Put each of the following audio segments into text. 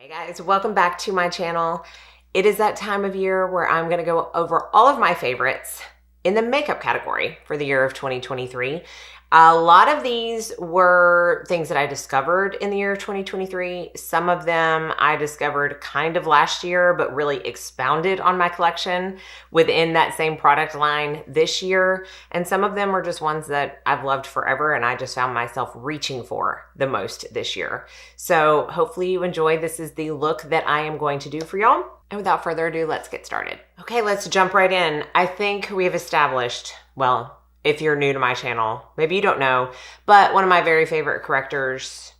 Hey guys, welcome back to my channel. It is that time of year where I'm going to go over all of my favorites in the makeup category for the year of 2023. A lot of these were things that I discovered in the year of 2023. Some of them I discovered kind of last year, but really expounded on my collection within that same product line this year. And some of them are just ones that I've loved forever and I just found myself reaching for the most this year. So hopefully you enjoy. This is the look that I am going to do for y'all. And without further ado, let's get started. Okay, let's jump right in. I think we have established, well, if you're new to my channel, maybe you don't know, but one of my very favorite correctors,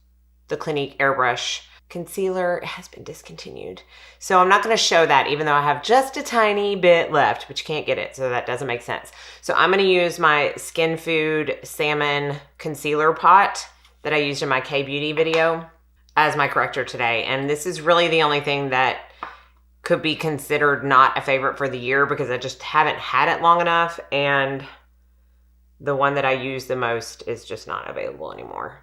the Clinique Airbrush Concealer, has been discontinued. So I'm not going to show that even though I have just a tiny bit left, but you can't get it, so that doesn't make sense. So I'm going to use my Skin Food Salmon Concealer Pot that I used in my K-Beauty video as my corrector today. And this is really the only thing that could be considered not a favorite for the year because I just haven't had it long enough, and the one that I use the most is just not available anymore.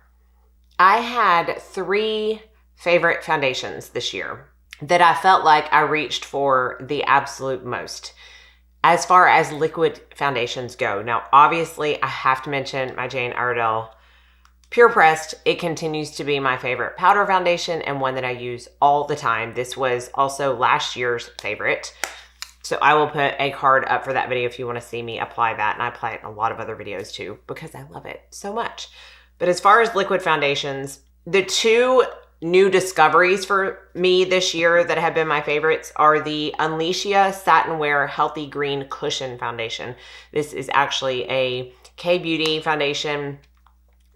I had 3 favorite foundations this year that I felt like I reached for the absolute most as far as liquid foundations go. Now, obviously, I have to mention my Jane Iredale Pure Pressed. It continues to be my favorite powder foundation and one that I use all the time. This was also last year's favorite. So I will put a card up for that video if you want to see me apply that. And I apply it in a lot of other videos too because I love it so much. But as far as liquid foundations, the 2 new discoveries for me this year that have been my favorites are the Unleashia Satin Wear Healthy Green Cushion Foundation. This is actually a K-Beauty foundation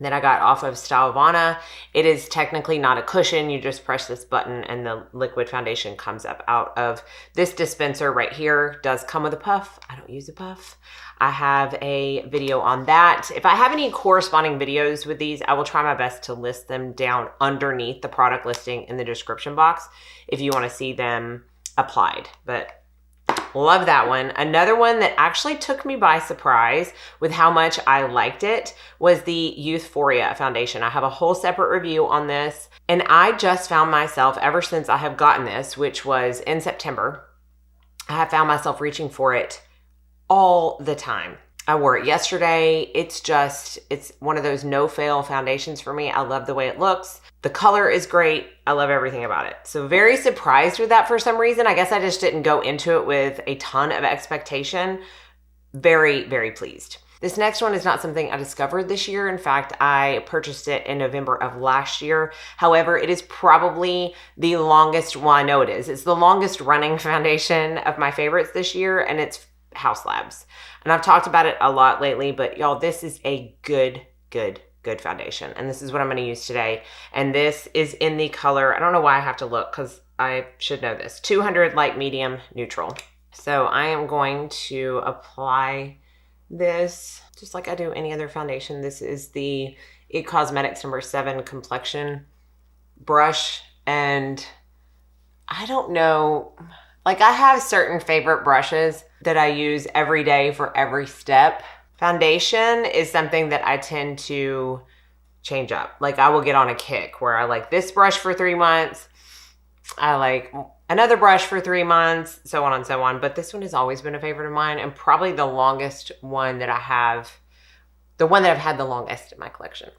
that I got off of Stylevana. It is technically not a cushion. You just press this button and the liquid foundation comes up out of this dispenser right here. It does come with a puff. I don't use a puff. I have a video on that. If I have any corresponding videos with these, I will try my best to list them down underneath the product listing in the description box if you want to see them applied. But love that one. Another one that actually took me by surprise with how much I liked it was the Youthforia foundation. I have a whole separate review on this, and I just found myself, ever since I have gotten this, which was in September, I have found myself reaching for it all the time. I wore it yesterday. It's one of those no-fail foundations for me. I love the way it looks. The color is great. I love everything about it. So very surprised with that for some reason. I guess I just didn't go into it with a ton of expectation. Very, very pleased. This next one is not something I discovered this year. In fact, I purchased it in November of last year. However, it is probably the longest, well, I know it is. It's the longest running foundation of my favorites this year, and it's Haus Labs. And I've talked about it a lot lately, but y'all, this is a good foundation. And this is what I'm going to use today. And this is in the color, I don't know why I have to look because I should know this, 200 Light Medium Neutral. So I am going to apply this just like I do any other foundation. This is the IT Cosmetics number 7 complexion brush. And I don't know, like I have certain favorite brushes that I use every day for every step. Foundation is something that I tend to change up. Like I will get on a kick where I like this brush for 3 months. I like another brush for 3 months, so on and so on. But this one has always been a favorite of mine and probably the longest one that I have, the one that I've had the longest in my collection.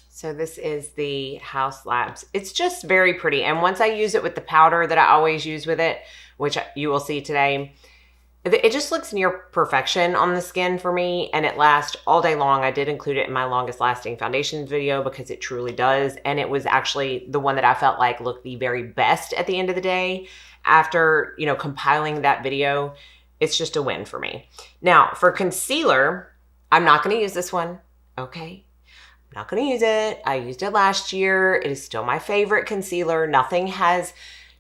So this is the Haus Labs. It's just very pretty. And once I use it with the powder that I always use with it, which you will see today, it just looks near perfection on the skin for me, and it lasts all day long. I did include it in my longest lasting foundations video because it truly does, and it was actually the one that I felt like looked the very best at the end of the day. After, compiling that video, it's just a win for me. Now, for concealer, I'm not going to use this one, okay? I'm not going to use it. I used it last year. It is still my favorite concealer. Nothing has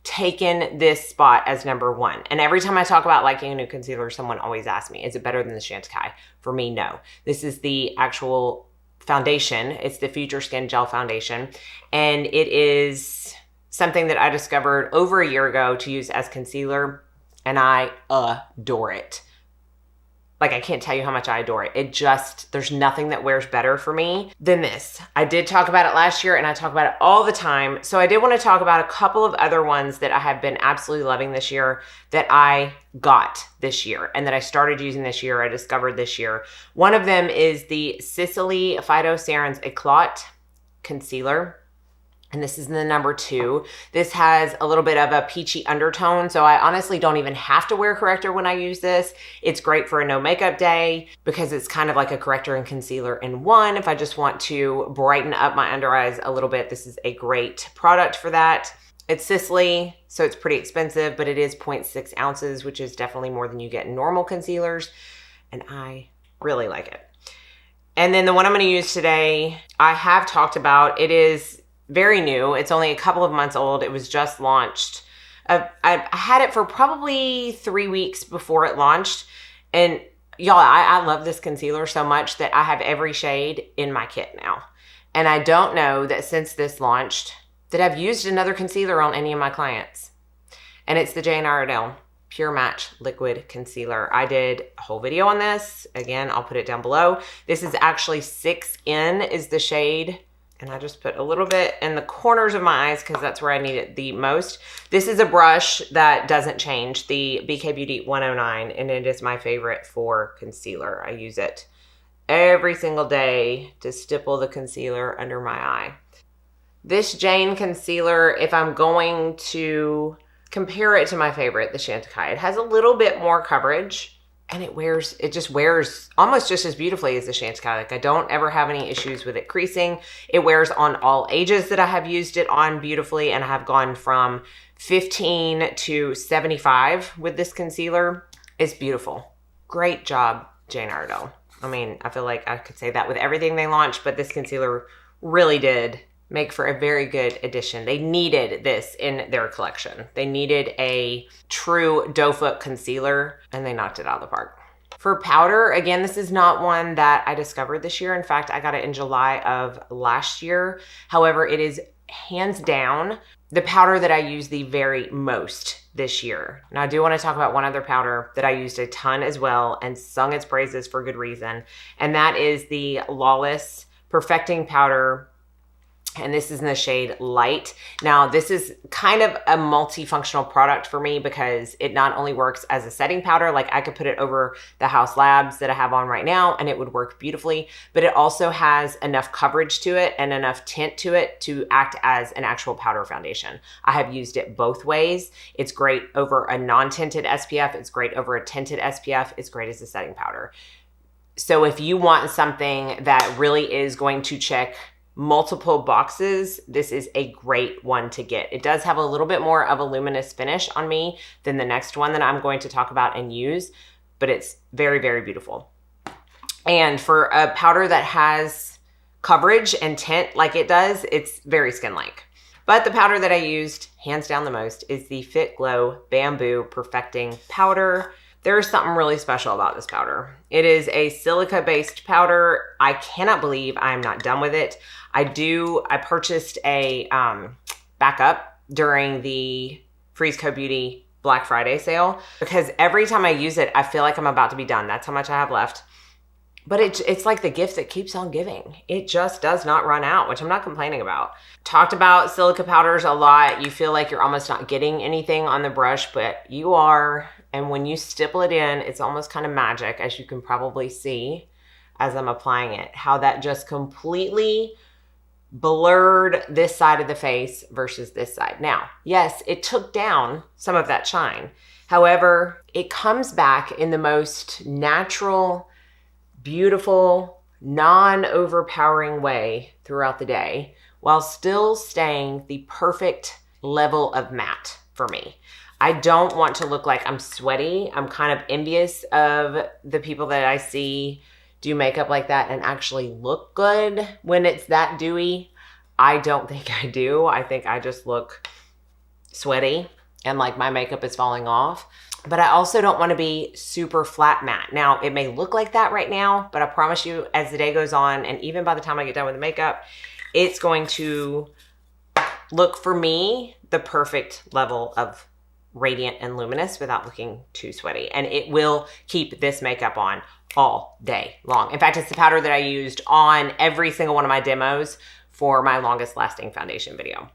taken this spot as number 1. And every time I talk about liking a new concealer, someone always asks me, is it better than the Chantecaille? For me, no. This is the actual foundation. It's the Future Skin Gel Foundation. And it is something that I discovered over a year ago to use as concealer. And I adore it. Like, I can't tell you how much I adore it. It just, there's nothing that wears better for me than this. I did talk about it last year and I talk about it all the time. So I did want to talk about a couple of other ones that I have been absolutely loving this year that I got this year and that I started using this year, I discovered this year. One of them is the Sicily Phytocerans Eclat Concealer. And this is the number 2. This has a little bit of a peachy undertone, so I honestly don't even have to wear corrector when I use this. It's great for a no makeup day because it's kind of like a corrector and concealer in one. If I just want to brighten up my under eyes a little bit, this is a great product for that. It's Sicily, so it's pretty expensive, but it is 0.6 ounces, which is definitely more than you get in normal concealers, and I really like it. And then the one I'm going to use today, I have talked about. It is very new. It's only a couple of months old. It was just launched. I had it for probably 3 weeks before it launched. And y'all, I love this concealer so much that I have every shade in my kit now. And I don't know that since this launched that I've used another concealer on any of my clients. And it's the Jane Iredale Pure Match Liquid Concealer. I did a whole video on this. Again, I'll put it down below. This is actually 6N is the shade. And I just put a little bit in the corners of my eyes because that's where I need it the most. This is a brush that doesn't change, the BK Beauty 109, and it is my favorite for concealer. I use it every single day to stipple the concealer under my eye. This Jane concealer, if I'm going to compare it to my favorite, the Chantecaille, it has a little bit more coverage. And it just wears almost just as beautifully as the Chantecaille. Like, I don't ever have any issues with it creasing. It wears on all ages that I have used it on beautifully. And I have gone from 15 to 75 with this concealer. It's beautiful. Great job, Jane Iredale. I mean, I feel like I could say that with everything they launched, but this concealer really did make for a very good addition. They needed this in their collection. They needed a true doe foot concealer, and they knocked it out of the park. For powder, again, this is not one that I discovered this year. In fact, I got it in July of last year. However, it is hands down the powder that I use the very most this year. Now, I do want to talk about one other powder that I used a ton as well and sung its praises for good reason, and that is the Lawless Perfecting Powder. And this is in the shade Light. Now, this is kind of a multifunctional product for me because it not only works as a setting powder, like I could put it over the House Labs that I have on right now and it would work beautifully, but it also has enough coverage to it and enough tint to it to act as an actual powder foundation. I have used it both ways. It's great over a non-tinted SPF. It's great over a tinted SPF. It's great as a setting powder. So if you want something that really is going to check multiple boxes, this is a great one to get. It does have a little bit more of a luminous finish on me than the next one that I'm going to talk about and use, but it's very, very beautiful. And for a powder that has coverage and tint like it does, it's very skin-like. But the powder that I used, hands down the most, is the Fit Glow Bamboo Perfecting Powder. There's something really special about this powder. It is a silica-based powder. I cannot believe I'm not done with it. I purchased a backup during the Freeze Co Beauty Black Friday sale because every time I use it, I feel like I'm about to be done. That's how much I have left. But it's like the gift that keeps on giving. It just does not run out, which I'm not complaining about. Talked about silica powders a lot. You feel like you're almost not getting anything on the brush, but you are. And when you stipple it in, it's almost kind of magic, as you can probably see as I'm applying it, how that just completely blurred this side of the face versus this side. Now, yes, it took down some of that shine. However, it comes back in the most natural, beautiful, non-overpowering way throughout the day while still staying the perfect level of matte for me. I don't want to look like I'm sweaty. I'm kind of envious of the people that I see do makeup like that and actually look good when it's that dewy. I don't think I do. I think I just look sweaty and like my makeup is falling off. But I also don't want to be super flat matte. Now, it may look like that right now, but I promise you as the day goes on and even by the time I get done with the makeup, it's going to look for me the perfect level of radiant and luminous without looking too sweaty. And it will keep this makeup on all day long. In fact, it's the powder that I used on every single one of my demos for my longest lasting foundation video.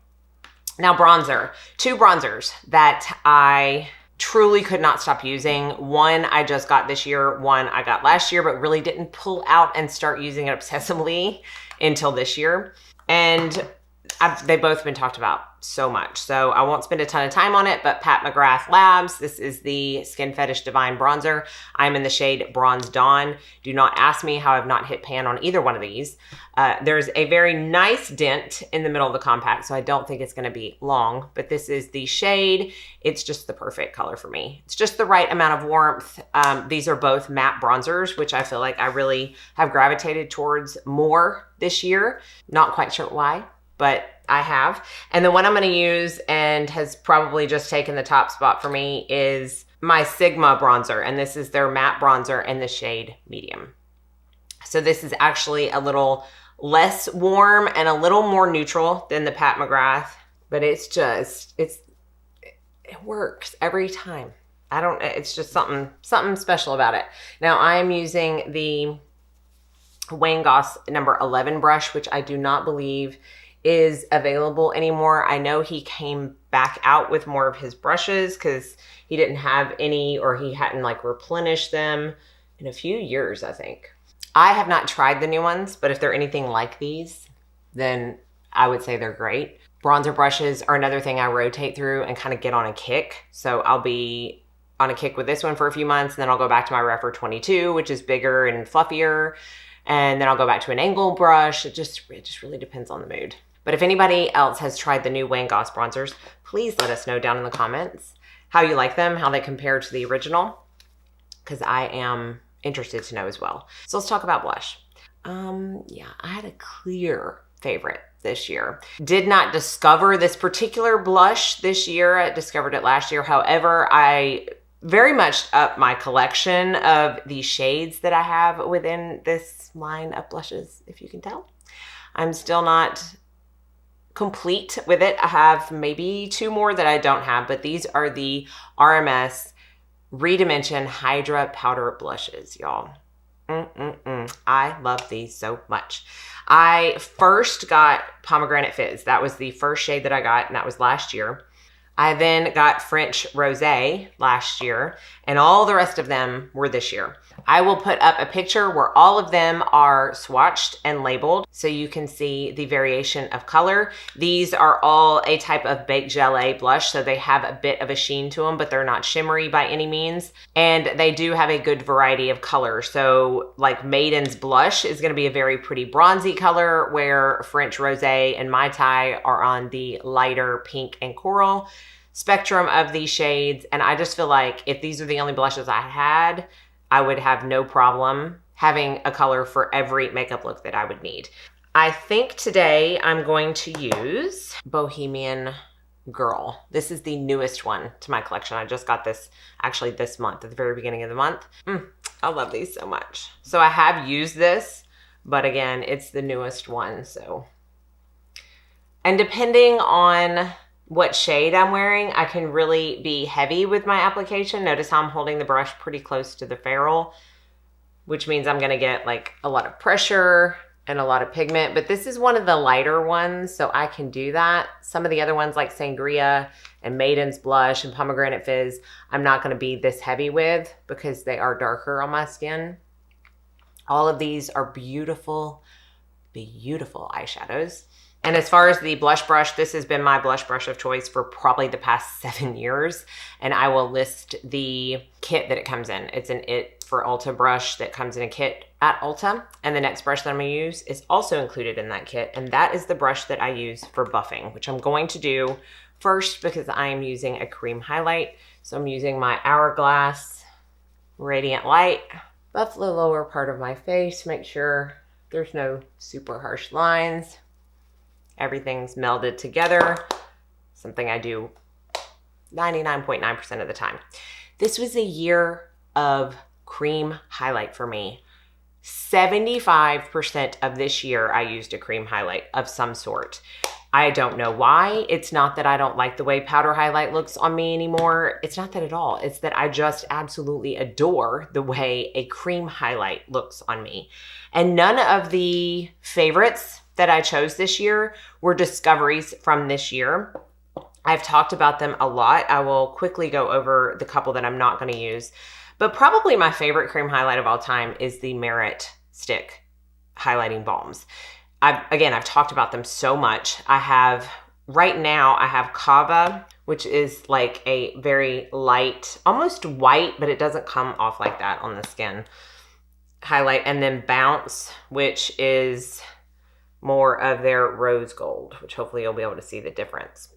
Now bronzer, 2 bronzers that I truly could not stop using. One I just got this year, one I got last year, but really didn't pull out and start using it obsessively until this year. And they've both been talked about so much, so I won't spend a ton of time on it, but Pat McGrath Labs, this is the Skin Fetish Divine Bronzer. I'm in the shade Bronze Dawn. Do not ask me how I've not hit pan on either one of these. There's a very nice dent in the middle of the compact, so I don't think it's gonna be long, but this is the shade. It's just the perfect color for me. It's just the right amount of warmth. These are both matte bronzers, which I feel like I really have gravitated towards more this year. Not quite sure why, but I have. And the one I'm gonna use, and has probably just taken the top spot for me, is my Sigma bronzer. And this is their matte bronzer in the shade Medium. So this is actually a little less warm and a little more neutral than the Pat McGrath, but it's just, it works every time. It's just something special about it. Now I'm using the Wayne Goss number 11 brush, which I do not believe is available anymore. I know he came back out with more of his brushes because he didn't have any, or he hadn't like replenished them in a few years, I think. I have not tried the new ones, but if they're anything like these, then I would say they're great. Bronzer brushes are another thing I rotate through and kind of get on a kick. So I'll be on a kick with this one for a few months, and then I'll go back to my Rephr 22, which is bigger and fluffier. And then I'll go back to an angle brush. It just really depends on the mood. But if anybody else has tried the new Wayne Goss bronzers, please let us know down in the comments how you like them, how they compare to the original, because I am interested to know as well. So let's talk about blush. Yeah, I had a clear favorite this year. Did not discover this particular blush this year. I discovered it last year. However, I very much upped my collection of the shades that I have within this line of blushes, if you can tell. I'm still not complete with it. I have maybe 2 more that I don't have, but these are the RMS Redemension Hydra powder blushes, y'all. I love these so much. I first got Pomegranate Fizz. That was the first shade that I got, and that was last year. I then got French Rosé last year, and all the rest of them were this year. I will put up a picture where all of them are swatched and labeled so you can see the variation of color. These are all a type of baked gelée blush, so they have a bit of a sheen to them, but they're not shimmery by any means. And they do have a good variety of color. So like Maiden's Blush is gonna be a very pretty bronzy color, where French Rosé and Mai Tai are on the lighter pink and coral spectrum of these shades. And I just feel like if these are the only blushes I had, I would have no problem having a color for every makeup look that I would need. I think today I'm going to use Bohemian Girl. This is the newest one to my collection. I just got this actually this month, at the very beginning of the month. I love these so much. So I have used this, but again, it's the newest one. So, and depending on what shade I'm wearing, I can really be heavy with my application. Notice how I'm holding the brush pretty close to the ferrule, which means I'm gonna get like a lot of pressure and a lot of pigment, but this is one of the lighter ones, so I can do that. Some of the other ones like Sangria and Maiden's Blush and Pomegranate Fizz, I'm not gonna be this heavy with because they are darker on my skin. All of these are beautiful, beautiful eyeshadows. And as far as the blush brush, this has been my blush brush of choice for probably the past 7 years. And I will list the kit that it comes in. It's an It for Ulta brush that comes in a kit at Ulta. And the next brush that I'm gonna use is also included in that kit. And that is the brush that I use for buffing, which I'm going to do first because I am using a cream highlight. So I'm using my Hourglass Radiant Light. Buff the lower part of my face, make sure there's no super harsh lines. Everything's melded together, something I do 99.9% of the time. This was a year of cream highlight for me. 75% of this year I used a cream highlight of some sort. I don't know why. It's not that I don't like the way powder highlight looks on me anymore. It's not that at all. It's that I just absolutely adore the way a cream highlight looks on me. And none of the favorites that I chose this year were discoveries from this year. I've talked about them a lot. I will quickly go over the couple that I'm not going to use. But probably my favorite cream highlight of all time is the Merit Stick Highlighting Balms. I've talked about them so much. Right now I have Kava, which is like a very light, almost white, but it doesn't come off like that on the skin highlight. And then Bounce, which is more of their rose gold, which hopefully you'll be able to see the difference.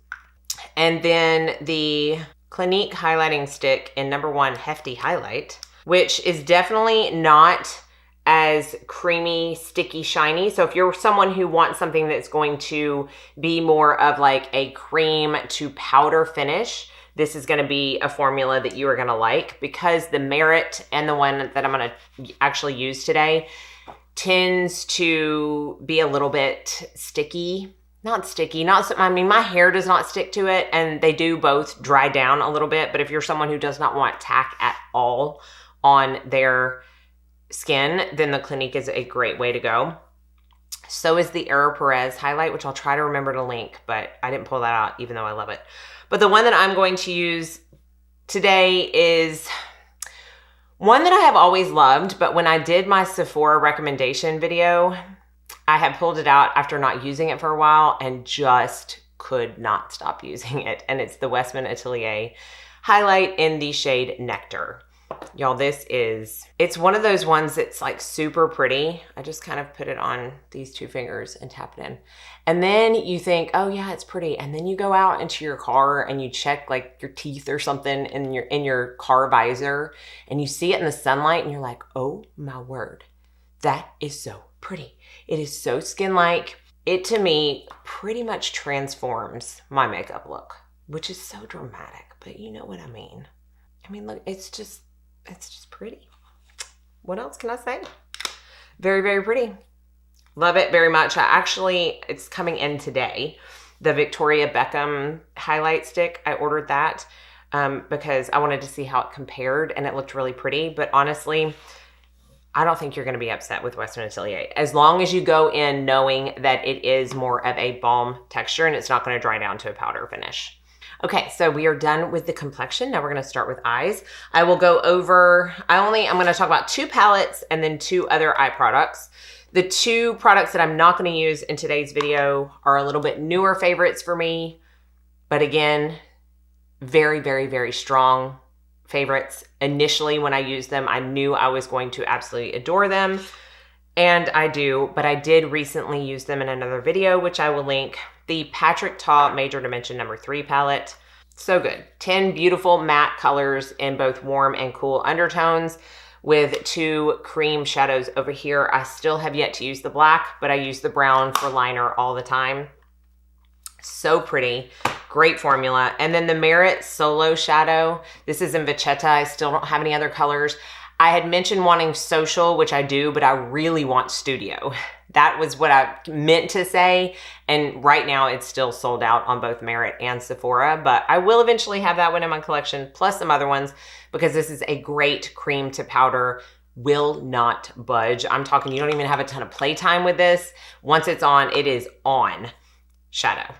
And then the Clinique highlighting stick in number 1 Hefty Highlight, which is definitely not as creamy, sticky, shiny. So if you're someone who wants something that's going to be more of like a cream to powder finish, this is going to be a formula that you are going to like, because the Merit and the one that I'm going to actually use today tends to be a little bit sticky. My hair does not stick to it, and they do both dry down a little bit. But if you're someone who does not want tack at all on their skin, then the Clinique is a great way to go. So is the Aero Perez highlight, which I'll try to remember to link, but I didn't pull that out even though I love it. But the one that I'm going to use today is one that I have always loved, but when I did my Sephora recommendation video, I had pulled it out after not using it for a while and just could not stop using it. And it's the Westman Atelier highlight in the shade Nectar. Y'all, it's one of those ones that's like super pretty. I just kind of put it on these 2 fingers and tap it in. And then you think, oh yeah, it's pretty. And then you go out into your car and you check like your teeth or something in your car visor, and you see it in the sunlight and you're like, oh my word, that is so pretty. It is so skin-like. It, to me, pretty much transforms my makeup look, which is so dramatic, but you know what I mean. I mean, look, it's just pretty. What else can I say? Very, very pretty. Love it very much. It's coming in today. The Victoria Beckham highlight stick, I ordered that because I wanted to see how it compared, and it looked really pretty. But honestly, I don't think you're going to be upset with Western Atelier, as long as you go in knowing that it is more of a balm texture and it's not going to dry down to a powder finish. Okay, so we are done with the complexion. Now we're going to start with eyes. I'm going to talk about 2 palettes and then 2 other eye products. The 2 products that I'm not going to use in today's video are a little bit newer favorites for me, but again, very, very, very strong favorites. Initially, when I used them, I knew I was going to absolutely adore them, and I do, but I did recently use them in another video, which I will link. The Patrick Ta Major Dimension number 3 palette. So good. 10 beautiful matte colors in both warm and cool undertones with 2 cream shadows over here. I still have yet to use the black, but I use the brown for liner all the time. So pretty. Great formula. And then the Merit Solo Shadow. This is in Vachetta. I still don't have any other colors. I had mentioned wanting social, which I do, but I really want studio. That was what I meant to say. And right now it's still sold out on both Merit and Sephora, but I will eventually have that one in my collection, plus some other ones, because this is a great cream to powder, will not budge. I'm talking, you don't even have a ton of playtime with this. Once it's on, it is on shadow.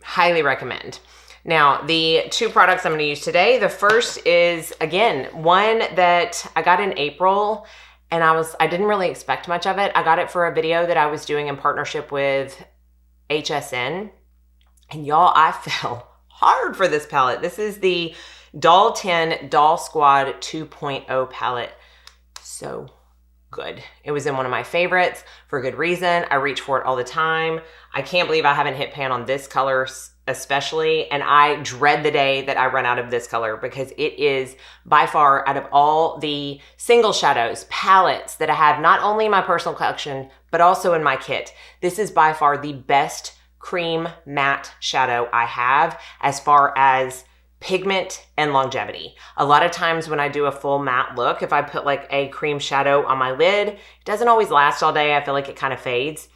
Highly recommend. Now, the 2 products I'm going to use today, the first is, again, one that I got in April, and I didn't really expect much of it. I got it for a video that I was doing in partnership with HSN, and y'all, I fell hard for this palette. This is the Doll 10 Doll Squad 2.0 palette. So good. It was in one of my favorites for a good reason. I reach for it all the time. I can't believe I haven't hit pan on this color especially, and I dread the day that I run out of this color, because it is by far, out of all the single shadows palettes that I have, not only in my personal collection, but also in my kit, this is by far the best cream matte shadow I have as far as pigment and longevity. A lot of times when I do a full matte look, if I put like a cream shadow on my lid, it doesn't always last all day. I feel like it kind of fades.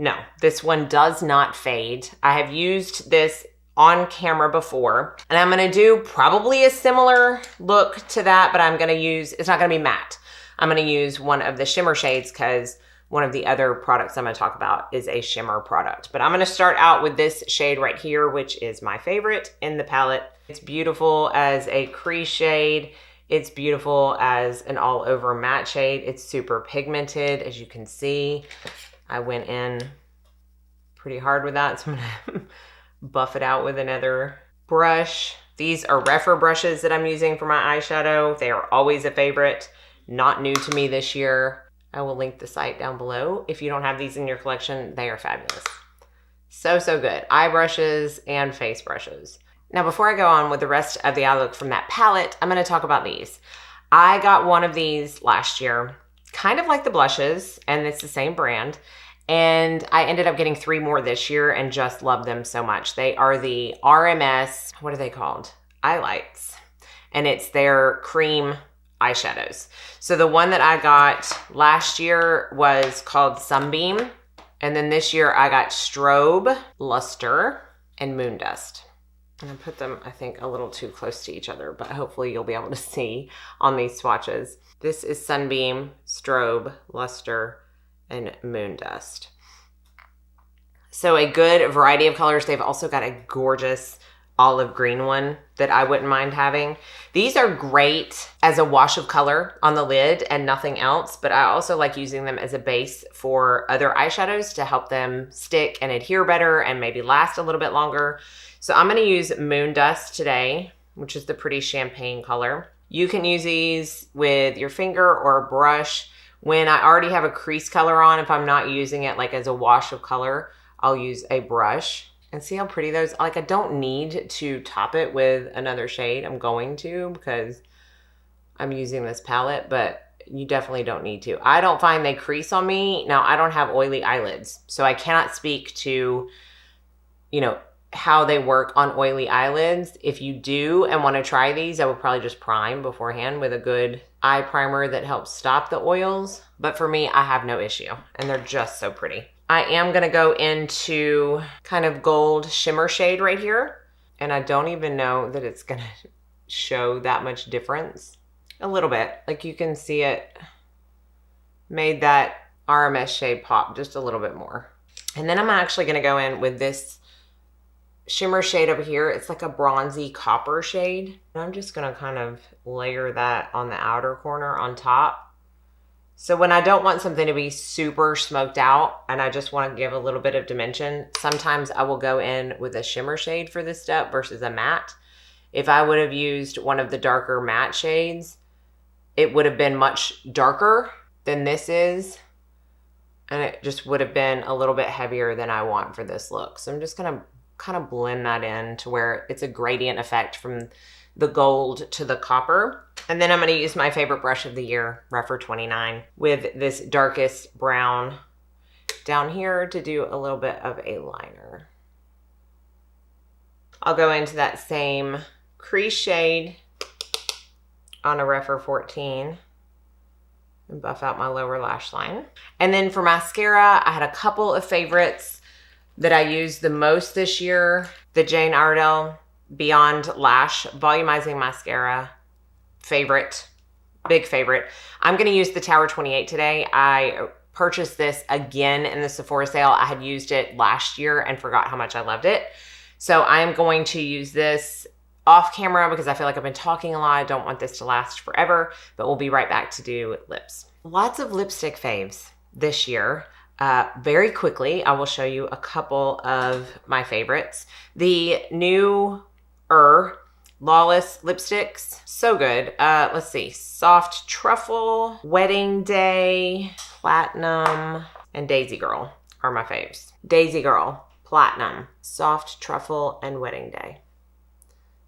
No, this one does not fade. I have used this on camera before, and I'm gonna do probably a similar look to that, but I'm gonna use, it's not gonna be matte. I'm gonna use one of the shimmer shades because one of the other products I'm gonna talk about is a shimmer product. But I'm gonna start out with this shade right here, which is my favorite in the palette. It's beautiful as a crease shade. It's beautiful as an all over matte shade. It's super pigmented, as you can see. I went in pretty hard with that, so I'm gonna buff it out with another brush. These are Refer brushes that I'm using for my eyeshadow. They are always a favorite, not new to me this year. I will link the site down below. If you don't have these in your collection, they are fabulous. So, so good. Eye brushes and face brushes. Now, before I go on with the rest of the eye look from that palette, I'm gonna talk about these. I got one of these last year, kind of like the blushes, and it's the same brand. And I ended up getting 3 more this year and just love them so much. They are the RMS, what are they called? Eyelights. And it's their cream eyeshadows. So the one that I got last year was called Sunbeam. And then this year I got Strobe, Luster, and Moondust. And I put them, I think, a little too close to each other, but hopefully you'll be able to see on these swatches. This is Sunbeam, Strobe, Luster, and Moondust. So a good variety of colors. They've also got a gorgeous olive green one that I wouldn't mind having. These are great as a wash of color on the lid and nothing else, but I also like using them as a base for other eyeshadows to help them stick and adhere better and maybe last a little bit longer. So I'm gonna use Moondust today, which is the pretty champagne color. You can use these with your finger or a brush. When I already have a crease color on, if I'm not using it like as a wash of color, I'll use a brush. And see how pretty those, like I don't need to top it with another shade. I'm going to because I'm using this palette, but you definitely don't need to. I don't find they crease on me. Now I don't have oily eyelids, so I cannot speak to, you know, how they work on oily eyelids. If you do and want to try these, I would probably just prime beforehand with a good eye primer that helps stop the oils. But for me, I have no issue, and they're just so pretty. I am gonna go into kind of gold shimmer shade right here, and I don't even know that it's gonna show that much difference. A little bit, like you can see it made that RMS shade pop just a little bit more. And then I'm actually gonna go in with this shimmer shade over here. It's like a bronzy copper shade. And I'm just gonna kind of layer that on the outer corner on top. So when I don't want something to be super smoked out and I just want to give a little bit of dimension, sometimes I will go in with a shimmer shade for this step versus a matte. If I would have used one of the darker matte shades, it would have been much darker than this is. And it just would have been a little bit heavier than I want for this look. So I'm just going to kind of blend that in to where it's a gradient effect from the gold to the copper. And then I'm going to use my favorite brush of the year, Refer 29, with this darkest brown down here to do a little bit of a liner. I'll go into that same crease shade on a Refer 14 and buff out my lower lash line. And then for mascara, I had a couple of favorites that I used the most this year. The Jane Iredale Beyond Lash Volumizing Mascara, favorite, big favorite. I'm gonna use the Tower 28 today. I purchased this again in the Sephora sale. I had used it last year and forgot how much I loved it. So I'm going to use this off camera because I feel like I've been talking a lot. I don't want this to last forever, but we'll be right back to do lips. Lots of lipstick faves this year. Very quickly, I will show you a couple of my favorites. The new Lawless lipsticks, so good. Let's see, Soft Truffle, Wedding Day, Platinum, and Daisy Girl are my faves. Daisy Girl, Platinum, Soft Truffle, and Wedding Day.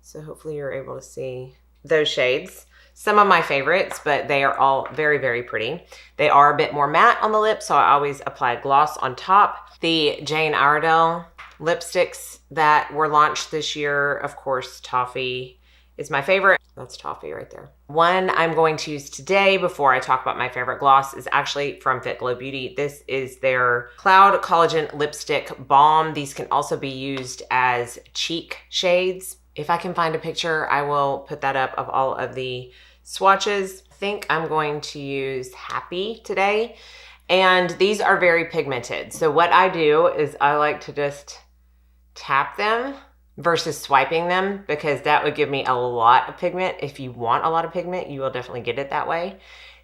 So hopefully you're able to see those shades. Some of my favorites, but they are all very, very pretty. They are a bit more matte on the lips, so I always apply gloss on top. The Jane Iredale lipsticks that were launched this year, of course, Toffee is my favorite. That's toffee right there. One I'm going to use today before I talk about my favorite gloss is actually from Fit Glow Beauty. This is their Cloud Collagen Lipstick Balm. These can also be used as cheek shades. If I can find a picture, I will put that up of all of the swatches. I think I'm going to use Happy today. And these are very pigmented. So what I do is I like to just tap them versus swiping them, because that would give me a lot of pigment. If you want a lot of pigment, you will definitely get it that way.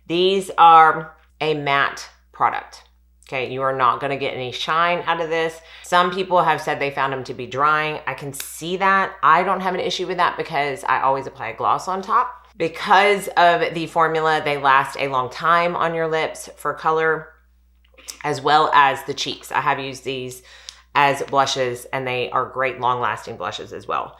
These are a matte product. Okay, you are not gonna get any shine out of this. Some people have said they found them to be drying. I can see that. I don't have an issue with that because I always apply a gloss on top. Because of the formula, they last a long time on your lips for color, as well as the cheeks. I have used these as blushes, and they are great long-lasting blushes as well.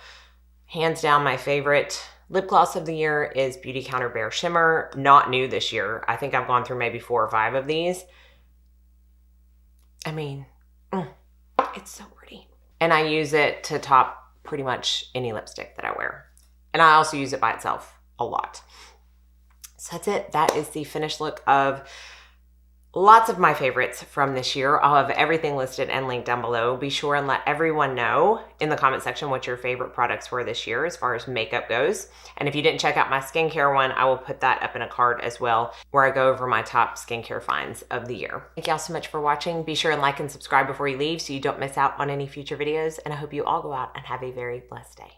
Hands down, my favorite lip gloss of the year is Beauty Counter Bare Shimmer. Not new this year. I think I've gone through maybe 4 or 5 of these. I mean, it's so pretty. And I use it to top pretty much any lipstick that I wear. And I also use it by itself a lot. So that's it. That is the finished look of lots of my favorites from this year. I'll have everything listed and linked down below. Be sure and let everyone know in the comment section what your favorite products were this year as far as makeup goes. And if you didn't check out my skincare one, I will put that up in a card as well, where I go over my top skincare finds of the year. Thank y'all so much for watching. Be sure and like and subscribe before you leave so you don't miss out on any future videos. And I hope you all go out and have a very blessed day.